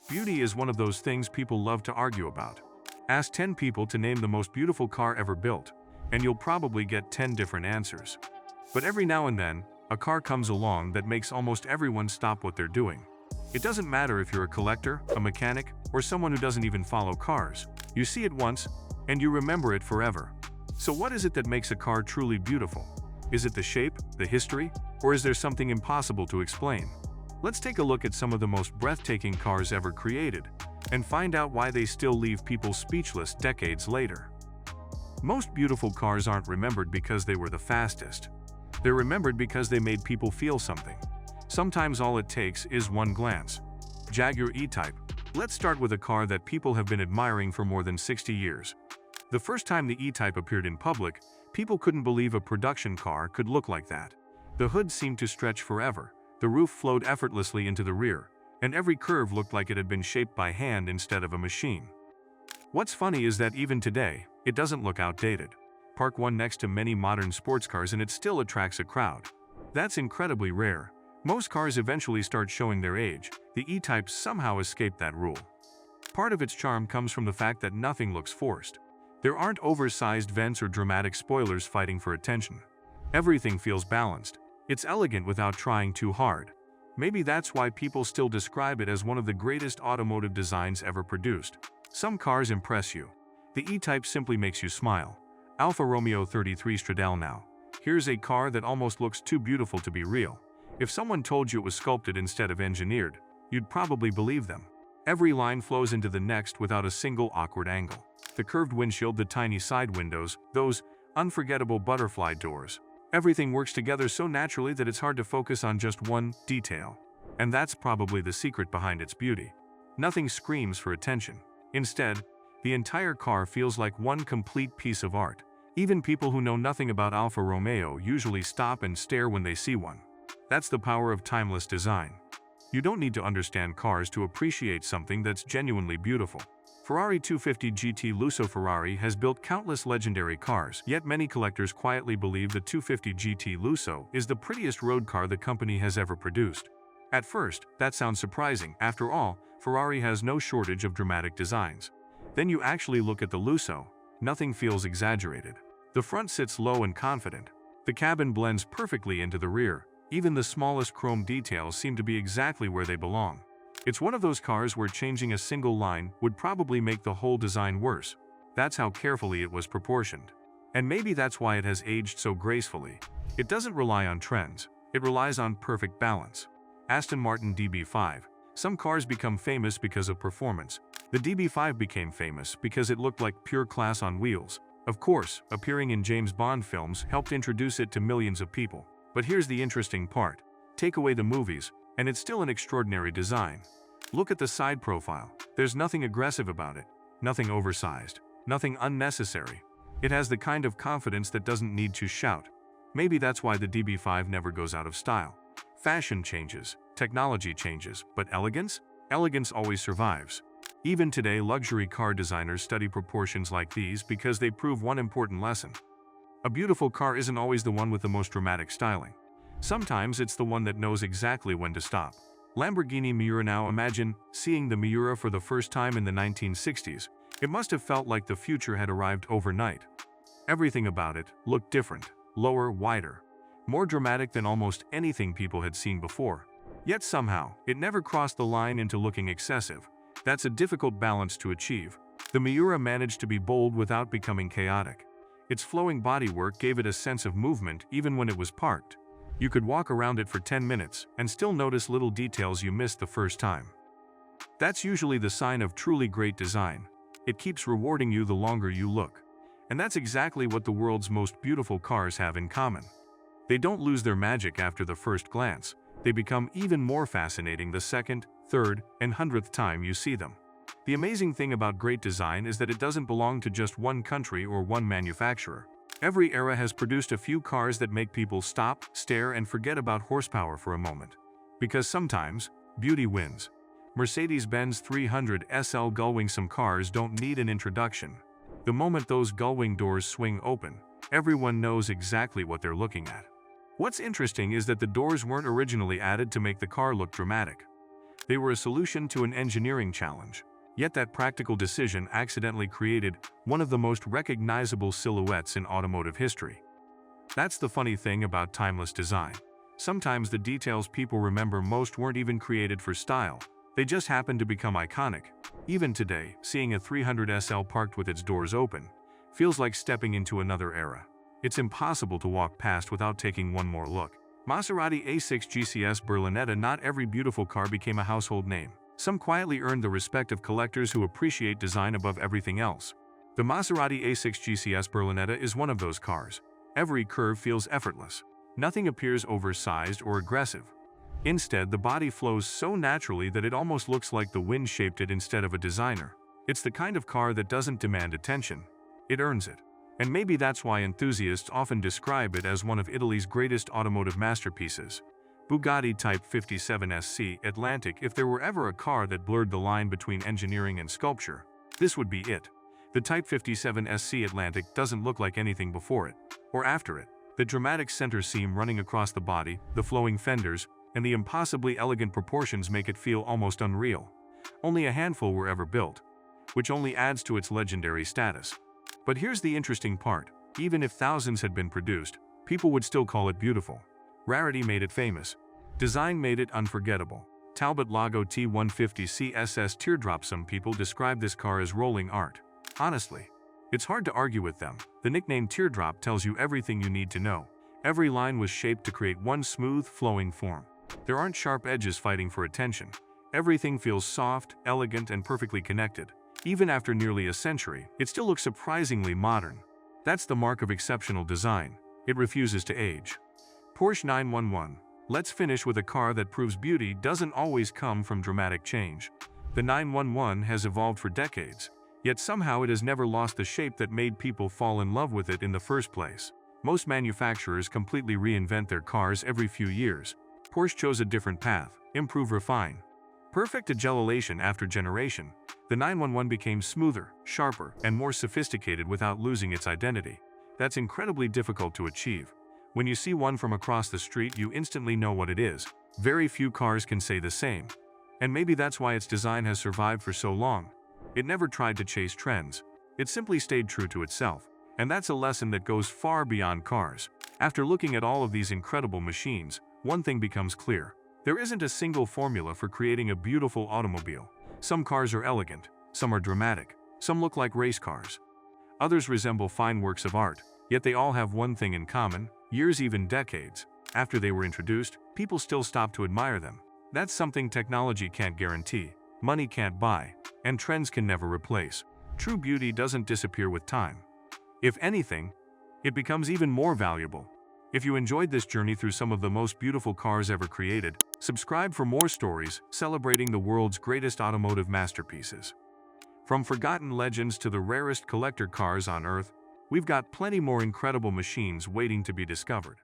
Beauty is one of those things people love to argue about. Ask 10 people to name the most beautiful car ever built, and you'll probably get 10 different answers. But every now and then, a car comes along that makes almost everyone stop what they're doing. It doesn't matter if you're a collector, a mechanic, or someone who doesn't even follow cars. You see it once, and you remember it forever. So what is it that makes a car truly beautiful? Is it the shape, the history, or is there something impossible to explain? Let's take a look at some of the most breathtaking cars ever created, and find out why they still leave people speechless decades later. Most beautiful cars aren't remembered because they were the fastest. They're remembered because they made people feel something. Sometimes all it takes is one glance. Jaguar E-Type. Let's start with a car that people have been admiring for more than 60 years. The first time the E-Type appeared in public, people couldn't believe a production car could look like that. The hood seemed to stretch forever, the roof flowed effortlessly into the rear, and every curve looked like it had been shaped by hand instead of a machine. What's funny is that even today, it doesn't look outdated. Park one next to many modern sports cars and it still attracts a crowd. That's incredibly rare. Most cars eventually start showing their age. The E-Type somehow escaped that rule. Part of its charm comes from the fact that nothing looks forced. There aren't oversized vents or dramatic spoilers fighting for attention. Everything feels balanced. It's elegant without trying too hard. Maybe that's why people still describe it as one of the greatest automotive designs ever produced. Some cars impress you. The E-Type simply makes you smile. Alfa Romeo 33 Stradale now. Here's a car that almost looks too beautiful to be real. If someone told you it was sculpted instead of engineered, you'd probably believe them. Every line flows into the next without a single awkward angle. The curved windshield, the tiny side windows, those unforgettable butterfly doors. Everything works together so naturally that it's hard to focus on just one detail. And that's probably the secret behind its beauty. Nothing screams for attention. Instead, the entire car feels like one complete piece of art. Even people who know nothing about Alfa Romeo usually stop and stare when they see one. That's the power of timeless design. You don't need to understand cars to appreciate something that's genuinely beautiful. Ferrari 250 GT Lusso. Ferrari has built countless legendary cars, yet many collectors quietly believe the 250 GT Lusso is the prettiest road car the company has ever produced. At first, that sounds surprising. After all, Ferrari has no shortage of dramatic designs. Then you actually look at the Lusso. Nothing feels exaggerated. The front sits low and confident. The cabin blends perfectly into the rear. Even the smallest chrome details seem to be exactly where they belong. It's one of those cars where changing a single line would probably make the whole design worse. That's how carefully it was proportioned. And maybe that's why it has aged so gracefully. It doesn't rely on trends. It relies on perfect balance. Aston Martin DB5. Some cars become famous because of performance. The DB5 became famous because it looked like pure class on wheels. Of course, appearing in James Bond films helped introduce it to millions of people. But here's the interesting part. Take away the movies, and it's still an extraordinary design. Look at the side profile. There's nothing aggressive about it, nothing oversized, nothing unnecessary. It has the kind of confidence that doesn't need to shout. Maybe that's why the DB5 never goes out of style. Fashion changes, technology changes, but elegance? Elegance always survives. Even today, luxury car designers study proportions like these because they prove one important lesson. A beautiful car isn't always the one with the most dramatic styling. Sometimes it's the one that knows exactly when to stop. Lamborghini Miura. Now imagine seeing the Miura for the first time in the 1960s. It must have felt like the future had arrived overnight. Everything about it looked different, lower, wider, more dramatic than almost anything people had seen before. Yet somehow, it never crossed the line into looking excessive. That's a difficult balance to achieve. The Miura managed to be bold without becoming chaotic. Its flowing bodywork gave it a sense of movement even when it was parked. You could walk around it for 10 minutes and still notice little details you missed the first time. That's usually the sign of truly great design. It keeps rewarding you the longer you look. And that's exactly what the world's most beautiful cars have in common. They don't lose their magic after the first glance. They become even more fascinating the second, third, and 100th time you see them. The amazing thing about great design is that it doesn't belong to just one country or one manufacturer. Every era has produced a few cars that make people stop, stare, and forget about horsepower for a moment. Because sometimes, beauty wins. Mercedes-Benz 300 SL Gullwing. Some cars don't need an introduction. The moment those Gullwing doors swing open, everyone knows exactly what they're looking at. What's interesting is that the doors weren't originally added to make the car look dramatic. They were a solution to an engineering challenge. Yet that practical decision accidentally created one of the most recognizable silhouettes in automotive history. That's the funny thing about timeless design. Sometimes the details people remember most weren't even created for style. They just happened to become iconic. Even today, seeing a 300 SL parked with its doors open feels like stepping into another era. It's impossible to walk past without taking one more look. Maserati A6 GCS Berlinetta. Not every beautiful car became a household name. Some quietly earned the respect of collectors who appreciate design above everything else. The Maserati A6 GCS Berlinetta is one of those cars. Every curve feels effortless. Nothing appears oversized or aggressive. Instead, the body flows so naturally that it almost looks like the wind shaped it instead of a designer. It's the kind of car that doesn't demand attention. It earns it. And maybe that's why enthusiasts often describe it as one of Italy's greatest automotive masterpieces. Bugatti Type 57 SC Atlantic. If there were ever a car that blurred the line between engineering and sculpture, this would be it. The Type 57 SC Atlantic doesn't look like anything before it or after it. The dramatic center seam running across the body, the flowing fenders, and the impossibly elegant proportions make it feel almost unreal. Only a handful were ever built, which only adds to its legendary status. But here's the interesting part. Even if thousands had been produced, people would still call it beautiful. Rarity made it famous. Design made it unforgettable. Talbot Lago T150 CSS Teardrop. Some people describe this car as rolling art. Honestly, it's hard to argue with them. The nickname Teardrop tells you everything you need to know. Every line was shaped to create one smooth, flowing form. There aren't sharp edges fighting for attention. Everything feels soft, elegant, and perfectly connected. Even after nearly a century, it still looks surprisingly modern. That's the mark of exceptional design. It refuses to age. Porsche 911. Let's finish with a car that proves beauty doesn't always come from dramatic change. The 911 has evolved for decades, yet somehow it has never lost the shape that made people fall in love with it in the first place. Most manufacturers completely reinvent their cars every few years. Porsche chose a different path: improve, refine. Perfect adulation after generation, the 911 became smoother, sharper, and more sophisticated without losing its identity. That's incredibly difficult to achieve. When you see one from across the street, you instantly know what it is. Very few cars can say the same. And maybe that's why its design has survived for so long. It never tried to chase trends. It simply stayed true to itself. And that's a lesson that goes far beyond cars. After looking at all of these incredible machines, one thing becomes clear. There isn't a single formula for creating a beautiful automobile. Some cars are elegant, some are dramatic, some look like race cars. Others resemble fine works of art, yet they all have one thing in common: years, even decades after they were introduced, people still stop to admire them. That's something technology can't guarantee, money can't buy, and trends can never replace. True beauty doesn't disappear with time. If anything, it becomes even more valuable. If you enjoyed this journey through some of the most beautiful cars ever created, subscribe for more stories celebrating the world's greatest automotive masterpieces. From forgotten legends to the rarest collector cars on Earth, we've got plenty more incredible machines waiting to be discovered.